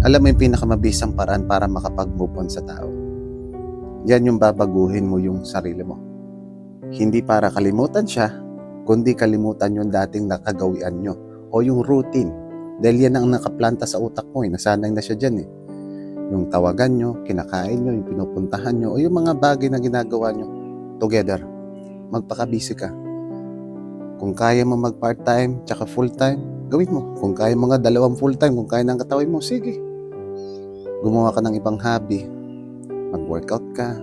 Alam mo yung pinakamabisang paraan para makapag-move on sa tao? Yan yung babaguhin mo yung sarili mo. Hindi para kalimutan siya, kundi kalimutan yung dating nakagawian nyo o yung routine. Dahil yan ang nakaplanta sa utak mo nasanay na siya dyan Yung tawagan nyo, kinakain nyo, yung pinupuntahan nyo, o yung mga bagay na ginagawa nyo together. Magpaka-busy ka. Kung kaya mo mag-part-time tsaka full-time, gawin mo. Kung kaya mo nga dalawang full-time, kung kaya ng katawin mo, sige. Gumawa ka ng ibang hobby. Mag-workout ka,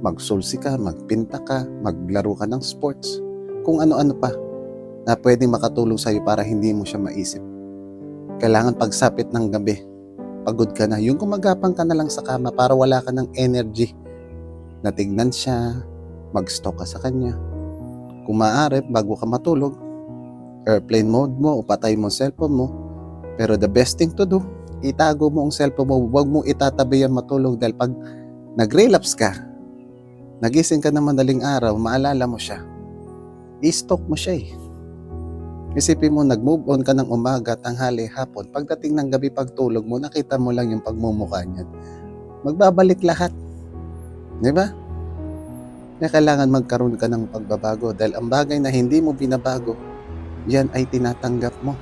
magsulsi ka, magpinta ka, maglaro ka ng sports. Kung ano-ano pa na pwedeng makatulong sa'yo para hindi mo siya maisip. Kailangan pagsapit ng gabi, pagod ka na. Yung gumagapang ka na lang sa kama para wala ka ng energy na tignan siya, mag-stalk ka sa kanya. Kung maaari, bago ka matulog, airplane mode mo o patay mo cellphone mo. Pero the best thing to do, itago mo ang cellphone mo. Huwag mo itatabi yan matulog dahil pag nag-relapse ka, nagising ka na madaling araw, maalala mo siya, i-stalk mo siya Isipin mo, nag-move on ka ng umaga, tanghali, hapon. Pagdating ng gabi, pagtulog mo, nakita mo lang yung pagmumukha niyan. Magbabalik lahat. Di ba? Kaya kailangan magkaroon ka ng pagbabago dahil ang bagay na hindi mo binabago, yan ay tinatanggap mo.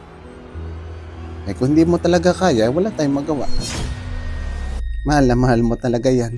Kung hindi mo talaga kaya, wala tayong magawa. Mahal na mahal mo talaga yan.